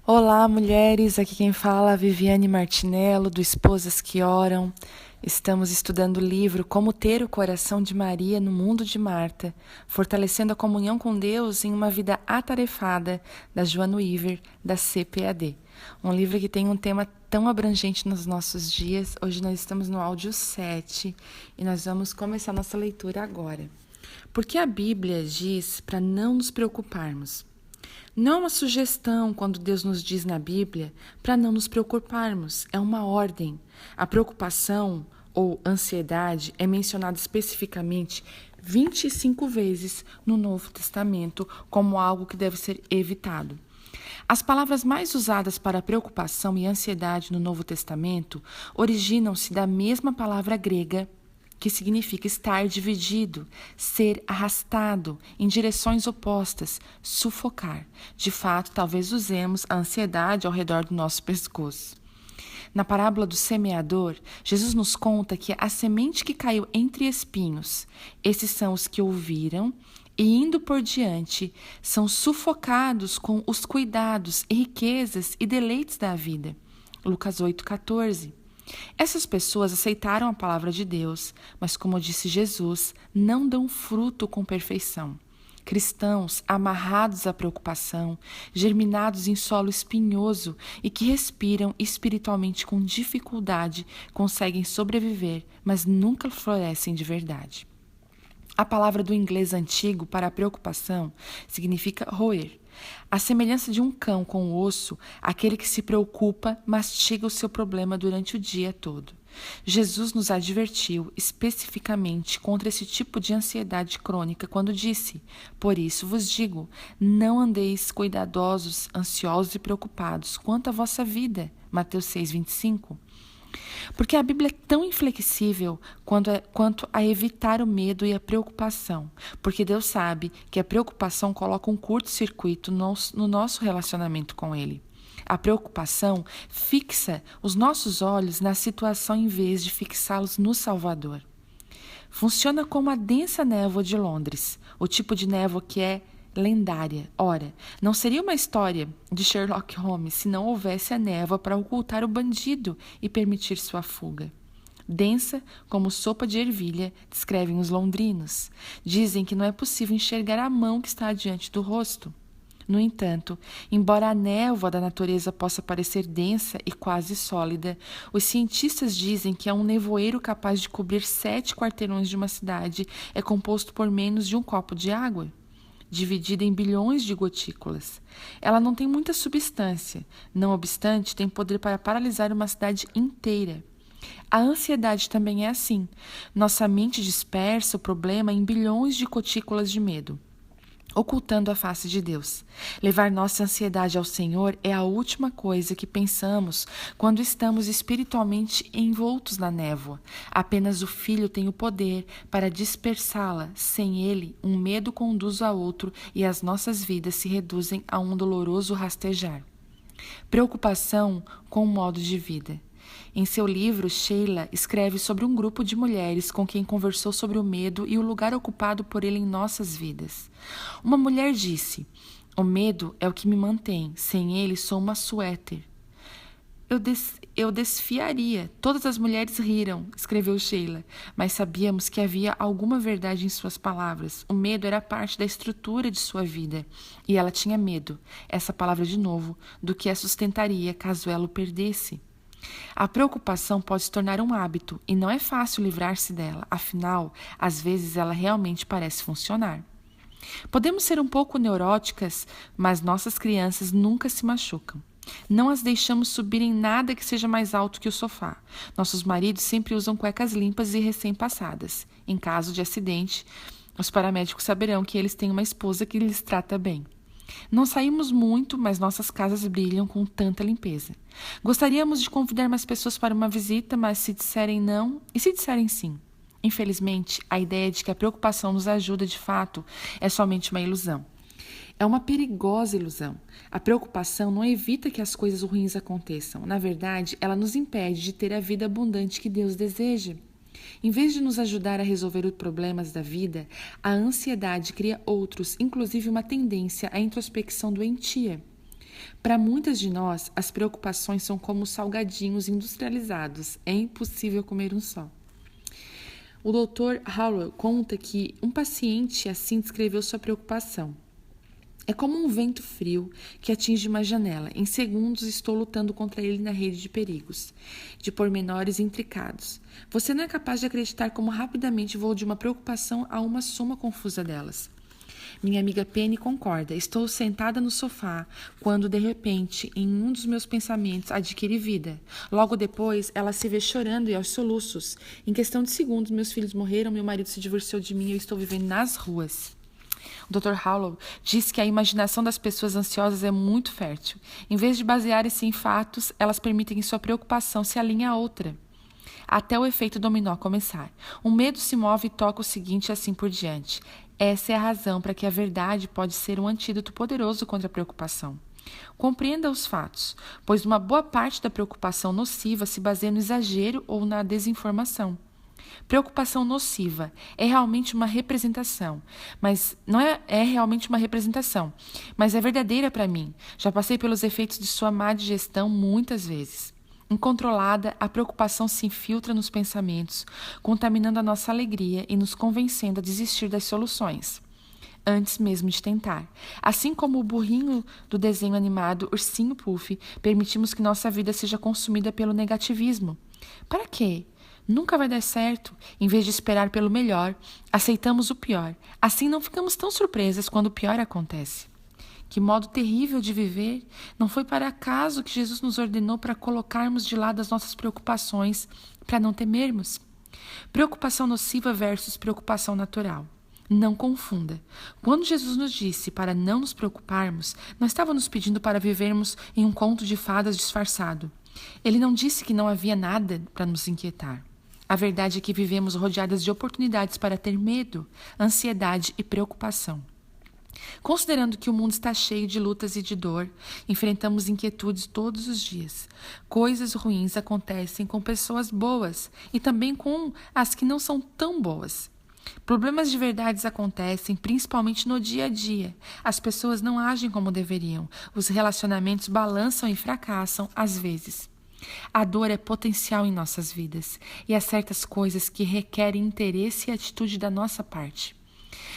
Olá, mulheres. Aqui quem fala é Viviane Martinello, do Esposas que Oram. Estamos estudando o livro Como Ter o Coração de Maria no Mundo de Marta, fortalecendo a comunhão com Deus em uma vida atarefada, da Joana Weaver, da CPAD. Um livro que tem um tema tão abrangente nos nossos dias. Hoje nós estamos no áudio 7 e nós vamos começar nossa leitura agora. Porque a Bíblia diz para não nos preocuparmos. Não é uma sugestão quando Deus nos diz na Bíblia para não nos preocuparmos, é uma ordem. A preocupação ou ansiedade é mencionada especificamente 25 vezes no Novo Testamento como algo que deve ser evitado. As palavras mais usadas para preocupação e ansiedade no Novo Testamento originam-se da mesma palavra grega que significa estar dividido, ser arrastado em direções opostas, sufocar. De fato, talvez usemos a ansiedade ao redor do nosso pescoço. Na parábola do semeador, Jesus nos conta que a semente que caiu entre espinhos, esses são os que ouviram e, indo por diante, são sufocados com os cuidados, riquezas e deleites da vida. Lucas 8,14. Essas pessoas aceitaram a palavra de Deus, mas, como disse Jesus, não dão fruto com perfeição. Cristãos amarrados à preocupação, germinados em solo espinhoso e que respiram espiritualmente com dificuldade, conseguem sobreviver, mas nunca florescem de verdade. A palavra do inglês antigo para a preocupação significa roer. A semelhança de um cão com o osso, aquele que se preocupa mastiga o seu problema durante o dia todo. Jesus nos advertiu especificamente contra esse tipo de ansiedade crônica quando disse: "Por isso vos digo, não andeis cuidadosos, ansiosos e preocupados quanto à vossa vida." Mateus 6,25. Porque a Bíblia é tão inflexível quanto a evitar o medo e a preocupação. Porque Deus sabe que a preocupação coloca um curto-circuito no nosso relacionamento com Ele. A preocupação fixa os nossos olhos na situação em vez de fixá-los no Salvador. Funciona como a densa névoa de Londres, o tipo de névoa que é lendária. Ora, não seria uma história de Sherlock Holmes se não houvesse a névoa para ocultar o bandido e permitir sua fuga. Densa como sopa de ervilha, descrevem os londrinos. Dizem que não é possível enxergar a mão que está diante do rosto. No entanto, embora a névoa da natureza possa parecer densa e quase sólida, os cientistas dizem que um nevoeiro capaz de cobrir 7 quarteirões de uma cidade é composto por menos de um copo de água, dividida em bilhões de gotículas. Ela não tem muita substância, não obstante, tem poder para paralisar uma cidade inteira. A ansiedade também é assim. Nossa mente dispersa o problema em bilhões de gotículas de medo, ocultando a face de Deus. Levar nossa ansiedade ao Senhor é a última coisa que pensamos quando estamos espiritualmente envoltos na névoa. Apenas o Filho tem o poder para dispersá-la. Sem ele, um medo conduz a outro e as nossas vidas se reduzem a um doloroso rastejar. Preocupação com o modo de vida. Em seu livro, Sheila escreve sobre um grupo de mulheres com quem conversou sobre o medo e o lugar ocupado por ele em nossas vidas. Uma mulher disse: "O medo é o que me mantém. Sem ele, sou uma suéter." Eu desfiaria. Todas as mulheres riram, escreveu Sheila, mas sabíamos que havia alguma verdade em suas palavras. O medo era parte da estrutura de sua vida. E ela tinha medo, essa palavra de novo, do que a sustentaria caso ela o perdesse. A preocupação pode se tornar um hábito e não é fácil livrar-se dela, afinal, às vezes ela realmente parece funcionar. Podemos ser um pouco neuróticas, mas nossas crianças nunca se machucam. Não as deixamos subir em nada que seja mais alto que o sofá. Nossos maridos sempre usam cuecas limpas e recém-passadas. Em caso de acidente, os paramédicos saberão que eles têm uma esposa que lhes trata bem. Não saímos muito, mas nossas casas brilham com tanta limpeza. Gostaríamos de convidar mais pessoas para uma visita, mas se disserem não, e se disserem sim? Infelizmente, a ideia de que a preocupação nos ajuda de fato é somente uma ilusão. É uma perigosa ilusão. A preocupação não evita que as coisas ruins aconteçam. Na verdade, ela nos impede de ter a vida abundante que Deus deseja. Em vez de nos ajudar a resolver os problemas da vida, a ansiedade cria outros, inclusive uma tendência à introspecção doentia. Para muitas de nós, as preocupações são como salgadinhos industrializados. É impossível comer um só. O Dr. Howell conta que um paciente assim descreveu sua preocupação. É como um vento frio que atinge uma janela. Em segundos estou lutando contra ele na rede de perigos, de pormenores intricados. Você não é capaz de acreditar como rapidamente vou de uma preocupação a uma soma confusa delas. Minha amiga Penny concorda. Estou sentada no sofá quando, de repente, em um dos meus pensamentos adquire vida. Logo depois, ela se vê chorando e aos soluços. Em questão de segundos, meus filhos morreram, meu marido se divorciou de mim e eu estou vivendo nas ruas. O Dr. Howell diz que a imaginação das pessoas ansiosas é muito fértil. Em vez de basearem-se em fatos, elas permitem que sua preocupação se alinhe a outra, até o efeito dominó começar. O medo se move e toca o seguinte e assim por diante. Essa é a razão para que a verdade pode ser um antídoto poderoso contra a preocupação. Compreenda os fatos, pois uma boa parte da preocupação nociva se baseia no exagero ou na desinformação. Preocupação nociva é realmente uma representação, mas não é realmente uma representação, mas é verdadeira para mim. Já passei pelos efeitos de sua má digestão muitas vezes. Incontrolada, a preocupação se infiltra nos pensamentos, contaminando a nossa alegria e nos convencendo a desistir das soluções, antes mesmo de tentar. Assim como o burrinho do desenho animado Ursinho Puff, permitimos que nossa vida seja consumida pelo negativismo. Para quê? Nunca vai dar certo. Em vez de esperar pelo melhor, aceitamos o pior. Assim não ficamos tão surpresas quando o pior acontece. Que modo terrível de viver! Não foi por acaso que Jesus nos ordenou para colocarmos de lado as nossas preocupações, para não temermos. Preocupação nociva versus preocupação natural. Não confunda. Quando Jesus nos disse para não nos preocuparmos, não estava nos pedindo para vivermos em um conto de fadas disfarçado. Ele não disse que não havia nada para nos inquietar. A verdade é que vivemos rodeadas de oportunidades para ter medo, ansiedade e preocupação. Considerando que o mundo está cheio de lutas e de dor, enfrentamos inquietudes todos os dias. Coisas ruins acontecem com pessoas boas e também com as que não são tão boas. Problemas de verdade acontecem principalmente no dia a dia. As pessoas não agem como deveriam. Os relacionamentos balançam e fracassam às vezes. A dor é potencial em nossas vidas e há certas coisas que requerem interesse e atitude da nossa parte.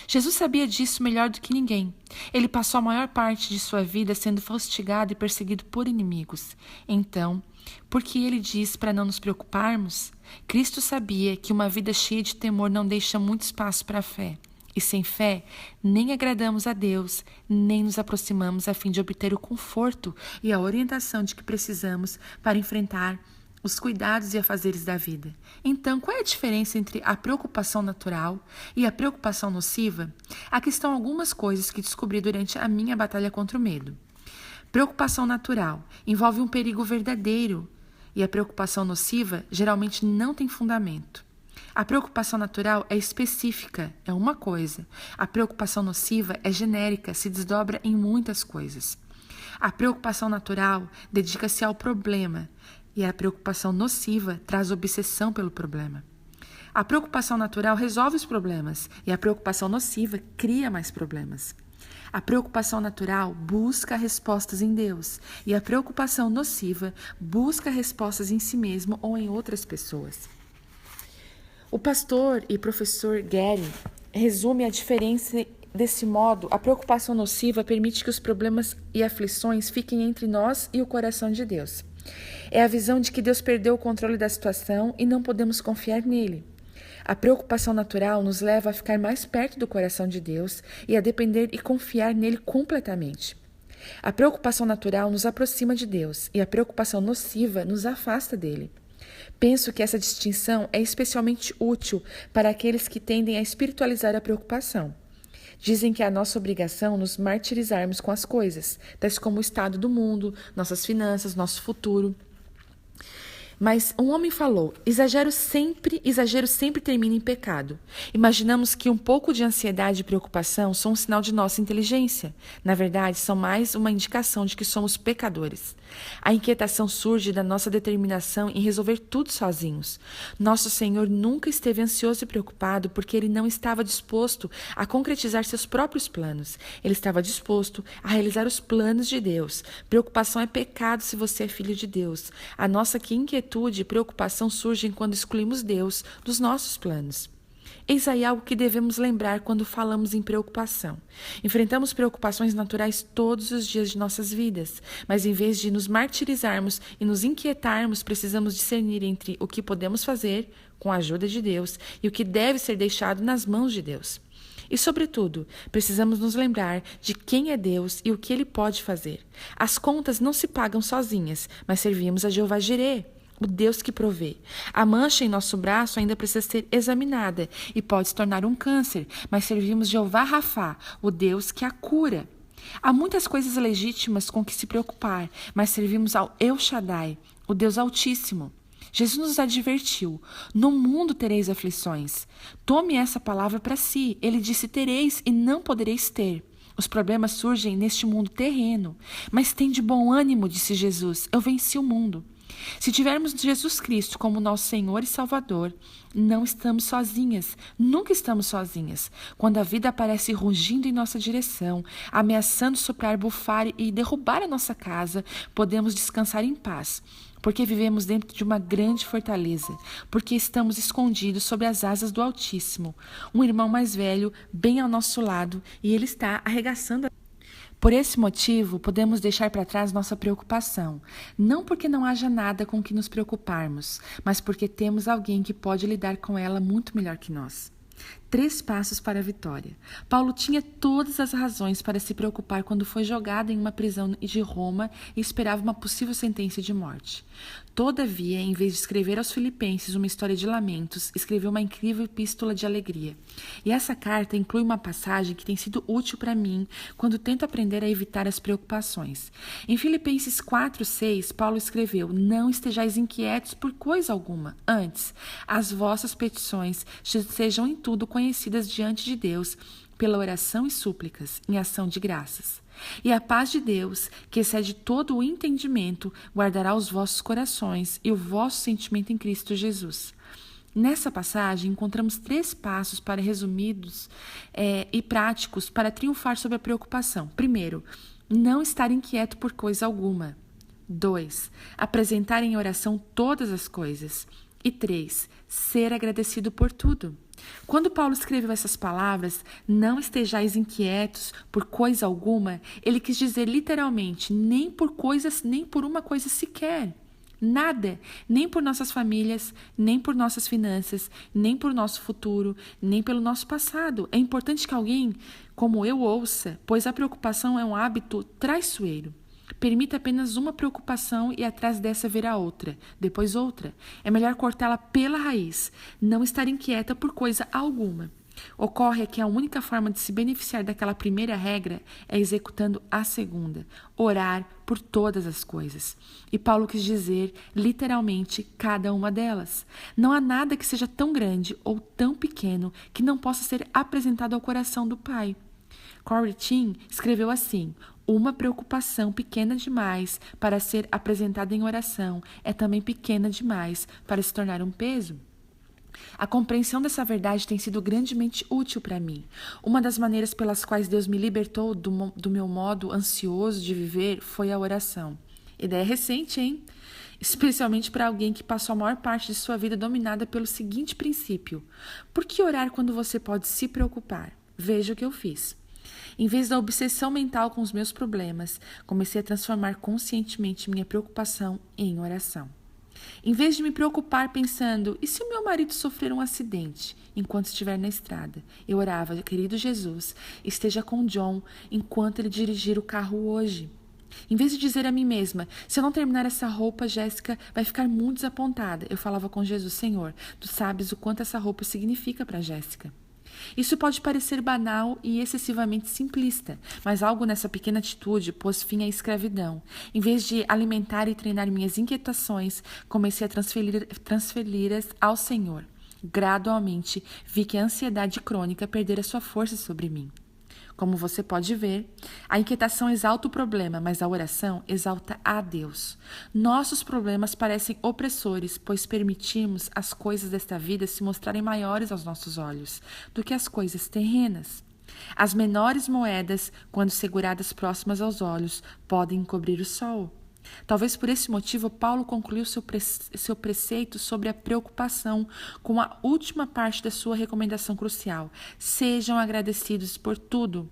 Jesus sabia disso melhor do que ninguém. Ele passou a maior parte de sua vida sendo fustigado e perseguido por inimigos. Então, por que ele diz para não nos preocuparmos? Cristo sabia que uma vida cheia de temor não deixa muito espaço para a fé. E sem fé, nem agradamos a Deus, nem nos aproximamos a fim de obter o conforto e a orientação de que precisamos para enfrentar os cuidados e afazeres da vida. Então, qual é a diferença entre a preocupação natural e a preocupação nociva? Aqui estão algumas coisas que descobri durante a minha batalha contra o medo. Preocupação natural envolve um perigo verdadeiro e a preocupação nociva geralmente não tem fundamento. A preocupação natural é específica, é uma coisa. A preocupação nociva é genérica, se desdobra em muitas coisas. A preocupação natural dedica-se ao problema, e a preocupação nociva traz obsessão pelo problema. A preocupação natural resolve os problemas e a preocupação nociva cria mais problemas. A preocupação natural busca respostas em Deus e a preocupação nociva busca respostas em si mesmo ou em outras pessoas. O pastor e professor Gary resume a diferença desse modo. A preocupação nociva permite que os problemas e aflições fiquem entre nós e o coração de Deus. É a visão de que Deus perdeu o controle da situação e não podemos confiar nele. A preocupação natural nos leva a ficar mais perto do coração de Deus e a depender e confiar nele completamente. A preocupação natural nos aproxima de Deus e a preocupação nociva nos afasta dele. Penso que essa distinção é especialmente útil para aqueles que tendem a espiritualizar a preocupação. Dizem que é a nossa obrigação nos martirizarmos com as coisas, tais como o estado do mundo, nossas finanças, nosso futuro. Mas um homem falou: exagero sempre termina em pecado. Imaginamos que um pouco de ansiedade e preocupação são um sinal de nossa inteligência. Na verdade, são mais uma indicação de que somos pecadores. A inquietação surge da nossa determinação em resolver tudo sozinhos. Nosso Senhor nunca esteve ansioso e preocupado porque ele não estava disposto a concretizar seus próprios planos. Ele estava disposto a realizar os planos de Deus. Preocupação é pecado se você é filho de Deus. A nossa inquietude e preocupação surgem quando excluímos Deus dos nossos planos. Eis aí algo que devemos lembrar quando falamos em preocupação. Enfrentamos preocupações naturais todos os dias de nossas vidas, mas em vez de nos martirizarmos e nos inquietarmos, precisamos discernir entre o que podemos fazer com a ajuda de Deus e o que deve ser deixado nas mãos de Deus. E, sobretudo, precisamos nos lembrar de quem é Deus e o que Ele pode fazer. As contas não se pagam sozinhas, mas servimos a Jeová Jireh, o Deus que provê. A mancha em nosso braço ainda precisa ser examinada e pode se tornar um câncer, mas servimos Jeová Rafá, o Deus que a cura. Há muitas coisas legítimas com que se preocupar, mas servimos ao El Shaddai, o Deus Altíssimo. Jesus nos advertiu: no mundo tereis aflições. Tome essa palavra para si. Ele disse: tereis e não podereis ter. Os problemas surgem neste mundo terreno. Mas tem de bom ânimo, disse Jesus: eu venci o mundo. Se tivermos Jesus Cristo como nosso Senhor e Salvador, não estamos sozinhas, nunca estamos sozinhas. Quando a vida aparece rugindo em nossa direção, ameaçando soprar, bufar e derrubar a nossa casa, podemos descansar em paz, porque vivemos dentro de uma grande fortaleza, porque estamos escondidos sob as asas do Altíssimo. Um irmão mais velho, bem ao nosso lado, e ele está arregaçando a... Por esse motivo, podemos deixar para trás nossa preocupação, não porque não haja nada com que nos preocuparmos, mas porque temos alguém que pode lidar com ela muito melhor que nós. 3 passos para a vitória. Paulo tinha todas as razões para se preocupar quando foi jogado em uma prisão de Roma e esperava uma possível sentença de morte. Todavia, em vez de escrever aos Filipenses uma história de lamentos, escreveu uma incrível epístola de alegria. E essa carta inclui uma passagem que tem sido útil para mim quando tento aprender a evitar as preocupações. Em Filipenses 4:6, Paulo escreveu: não estejais inquietos por coisa alguma. Antes, as vossas petições sejam em tudo conhecidas diante de Deus pela oração e súplicas, em ação de graças. E a paz de Deus, que excede todo o entendimento, guardará os vossos corações e o vosso sentimento em Cristo Jesus. Nessa passagem, encontramos 3 passos para resumidos e práticos para triunfar sobre a preocupação. Primeiro, não estar inquieto por coisa alguma. 2, apresentar em oração todas as coisas. E 3, ser agradecido por tudo. Quando Paulo escreveu essas palavras, não estejais inquietos por coisa alguma, ele quis dizer literalmente, nem por uma coisa sequer. Nada, nem por nossas famílias, nem por nossas finanças, nem por nosso futuro, nem pelo nosso passado. É importante que alguém como eu ouça, pois a preocupação é um hábito traiçoeiro. Permita apenas uma preocupação e atrás dessa virá outra, depois outra. É melhor cortá-la pela raiz, não estar inquieta por coisa alguma. Ocorre que a única forma de se beneficiar daquela primeira regra é executando a segunda, orar por todas as coisas. E Paulo quis dizer, literalmente, cada uma delas. Não há nada que seja tão grande ou tão pequeno que não possa ser apresentado ao coração do Pai. Corey Tim escreveu assim: uma preocupação pequena demais para ser apresentada em oração é também pequena demais para se tornar um peso. A compreensão dessa verdade tem sido grandemente útil para mim. Uma das maneiras pelas quais Deus me libertou do meu modo ansioso de viver foi a oração. Ideia recente, hein? Especialmente para alguém que passou a maior parte de sua vida dominada pelo seguinte princípio: por que orar quando você pode se preocupar? Veja o que eu fiz. Em vez da obsessão mental com os meus problemas, comecei a transformar conscientemente minha preocupação em oração. Em vez de me preocupar pensando, e se o meu marido sofrer um acidente enquanto estiver na estrada? Eu orava: querido Jesus, esteja com John enquanto ele dirigir o carro hoje. Em vez de dizer a mim mesma, se eu não terminar essa roupa, Jéssica vai ficar muito desapontada, eu falava com Jesus: Senhor, tu sabes o quanto essa roupa significa para Jéssica. Isso pode parecer banal e excessivamente simplista, mas algo nessa pequena atitude pôs fim à escravidão. Em vez de alimentar e treinar minhas inquietações, comecei a transferi-las ao Senhor. Gradualmente, vi que a ansiedade crônica perdera sua força sobre mim. Como você pode ver, a inquietação exalta o problema, mas a oração exalta a Deus. Nossos problemas parecem opressores, pois permitimos as coisas desta vida se mostrarem maiores aos nossos olhos do que as coisas terrenas. As menores moedas, quando seguradas próximas aos olhos, podem encobrir o sol. Talvez por esse motivo Paulo concluiu seu preceito sobre a preocupação com a última parte da sua recomendação crucial. Sejam agradecidos por tudo.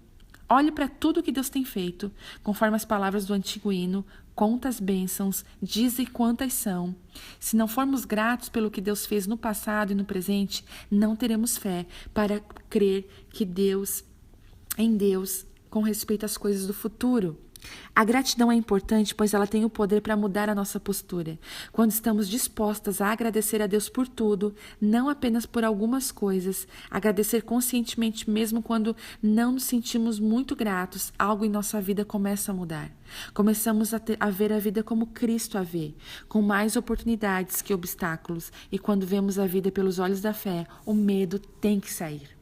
Olhe para tudo que Deus tem feito, conforme as palavras do antigo hino, conta as bênçãos, dize quantas são. Se não formos gratos pelo que Deus fez no passado e no presente, não teremos fé para crer em Deus com respeito às coisas do futuro. A gratidão é importante, pois ela tem o poder para mudar a nossa postura. Quando estamos dispostas a agradecer a Deus por tudo, não apenas por algumas coisas, agradecer conscientemente mesmo quando não nos sentimos muito gratos, algo em nossa vida começa a mudar. Começamos a ver a vida como Cristo a vê, com mais oportunidades que obstáculos, e quando vemos a vida pelos olhos da fé, o medo tem que sair.